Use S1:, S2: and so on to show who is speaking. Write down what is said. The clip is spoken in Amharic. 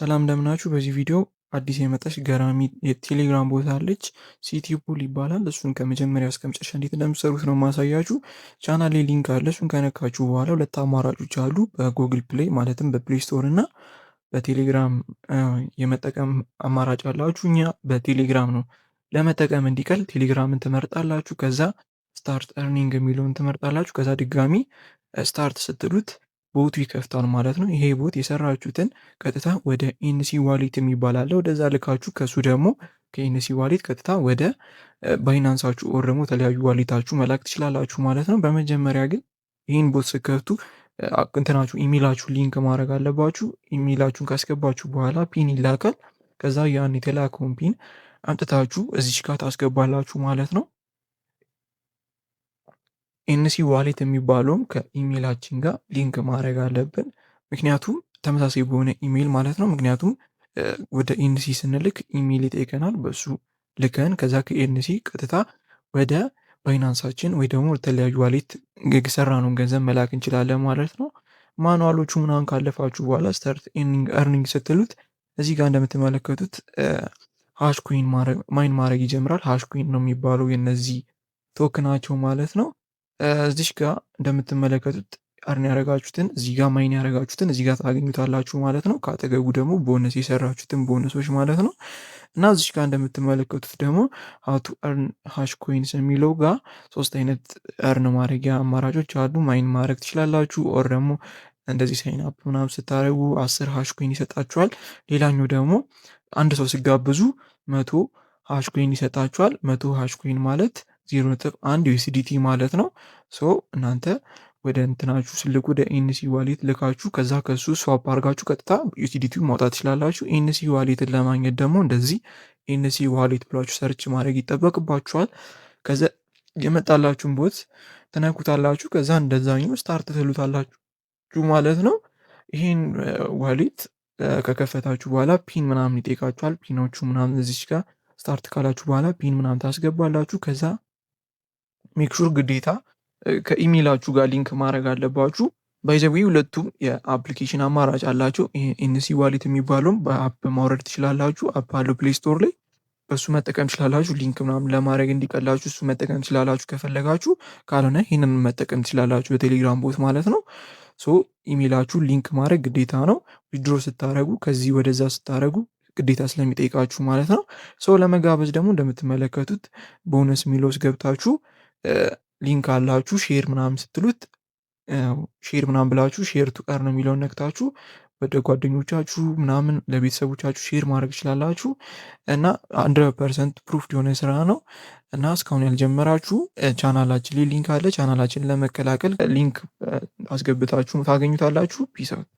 S1: ሰላም እንደምን ናችሁ? በዚህ ቪዲዮ አዲስ የመጣች ገራሚ የቴሌግራም ቦታ አለች። ሲቲ ፑል ይባላል። እሱን ከመጀመሪያ እስከ መጨረሻ እንዴት እንደምትሰሩት ነው ማሳያችሁ። ቻናል ላይ ሊንክ አለ። እሱን ከነካችሁ በኋላ ሁለት አማራጮች አሉ። በጉግል ፕሌይ ማለትም በፕሌይ ስቶር እና በቴሌግራም የመጠቀም አማራጭ አላችሁ። እኛ በቴሌግራም ነው ለመጠቀም እንዲቀል ቴሌግራምን ትመርጣላችሁ። ከዛ ስታርት ኤርኒንግ የሚለውን ትመርጣላችሁ። ከዛ ድጋሚ ስታርት ስትሉት ቦቱ ይከፍታል ማለት ነው። ይሄ ቦት የሰራችሁትን ቀጥታ ወደ ኢንሲ ዋሌት የሚባል አለ። ወደዛ ልካችሁ ከሱ ደግሞ ከኢንሲ ዋሌት ቀጥታ ወደ ባይናንሳችሁ ኦር ደግሞ የተለያዩ ዋሌታችሁ መላክ ትችላላችሁ ማለት ነው። በመጀመሪያ ግን ይህን ቦት ስከፍቱ እንትናችሁ ኢሜላችሁ ሊንክ ማድረግ አለባችሁ። ኢሜላችሁን ካስገባችሁ በኋላ ፒን ይላካል። ከዛ ያን የተላከውን ፒን አምጥታችሁ እዚች ጋር ታስገባላችሁ ማለት ነው። ኤንሲ ዋሌት የሚባለውም ከኢሜላችን ጋር ሊንክ ማድረግ አለብን። ምክንያቱም ተመሳሳይ በሆነ ኢሜል ማለት ነው። ምክንያቱም ወደ ኤንሲ ስንልክ ኢሜል ይጠይቀናል። በሱ ልከን ከዛ ከኤንሲ ቀጥታ ወደ ባይናንሳችን ወይ ደግሞ የተለያዩ ዋሌት የሰራነውን ገንዘብ መላክ እንችላለን ማለት ነው። ማኑዋሎቹ ምናምን ካለፋችሁ በኋላ ስታርት ኤርኒንግ ስትሉት እዚህ ጋር እንደምትመለከቱት ሃሽ ኮይን ማይን ማድረግ ይጀምራል። ሃሽ ኮይን ነው የሚባለው የነዚህ ቶክናቸው ማለት ነው። እዚሽ ጋር እንደምትመለከቱት አርን ያደረጋችሁትን እዚህ ጋር ማይን ያደረጋችሁትን እዚህ ጋር ታገኙታላችሁ ማለት ነው። ከአጠገቡ ደግሞ ቦነስ የሰራችሁትን ቦነሶች ማለት ነው። እና እዚሽ ጋር እንደምትመለከቱት ደግሞ ሀቱ አርን ሃሽ ኮይንስ የሚለው ጋር 3 አይነት አርን ማድረጊያ አማራጮች አሉ። ማይን ማድረግ ትችላላችሁ። ኦር ደግሞ እንደዚህ ሳይን አፕ ምናምን ስታደርጉ 10 ሃሽ ኮይን ይሰጣችኋል። ሌላኛው ደግሞ አንድ ሰው ሲጋብዙ 100 ሃሽ ኮይን ይሰጣችኋል። 100 ሃሽ ኮይን ማለት 0.1 ዩኤስዲቲ ማለት ነው። ሶ እናንተ ወደ እንትናችሁ ስልክ ወደ ኤንሲ ዋሌት ልካችሁ ከዛ ከሱ ስዋፕ አድርጋችሁ ቀጥታ ዩኤስዲቲውን ማውጣት ትችላላችሁ። ኤንሲ ዋሌትን ለማግኘት ደግሞ እንደዚህ ኤንሲ ዋሌት ብላችሁ ሰርች ማድረግ ይጠበቅባችኋል። ከዛ የመጣላችሁን ቦት ትነኩታላችሁ። ከዛ እንደዛኛው ስታርት ትሉታላችሁ ማለት ነው። ይህን ዋሌት ከከፈታችሁ በኋላ ፒን ምናምን ይጠይቃችኋል። ፒኖቹ ምናምን እዚች ጋር ስታርት ካላችሁ በኋላ ፒን ምናምን ታስገባላችሁ። ከዛ ሜክሹር ግዴታ ከኢሜይላችሁ ጋር ሊንክ ማድረግ አለባችሁ። ባይዘዊ ሁለቱም የአፕሊኬሽን አማራጭ አላቸው። ኤንሲ ዋሌት የሚባለውም በአፕ ማውረድ ትችላላችሁ። አፕ አለው ፕሌይ ስቶር ላይ በሱ መጠቀም ትችላላችሁ። ሊንክ ምናምን ለማድረግ እንዲቀላችሁ እሱ መጠቀም ትችላላችሁ ከፈለጋችሁ። ካልሆነ ይህንን መጠቀም ትችላላችሁ በቴሌግራም ቦት ማለት ነው። ሶ ኢሜይላችሁ ሊንክ ማድረግ ግዴታ ነው። ዊድሮ ስታደረጉ ከዚህ ወደዛ ስታደረጉ ግዴታ ስለሚጠይቃችሁ ማለት ነው። ሰው ለመጋበዝ ደግሞ እንደምትመለከቱት ቦነስ ሚሎስ ገብታችሁ ሊንክ አላችሁ። ሼር ምናምን ስትሉት ሼር ምናምን ብላችሁ ሼር ቱ ኤርን ነው የሚለውን ነክታችሁ ወደ ጓደኞቻችሁ ምናምን ለቤተሰቦቻችሁ ሼር ማድረግ ትችላላችሁ። እና 100% ፕሩፍ የሆነ ስራ ነው። እና እስካሁን ያልጀመራችሁ ቻናላችን ላይ ሊንክ አለ። ቻናላችን ለመቀላቀል ሊንክ አስገብታችሁ ታገኙታላችሁ። ፒስ አውት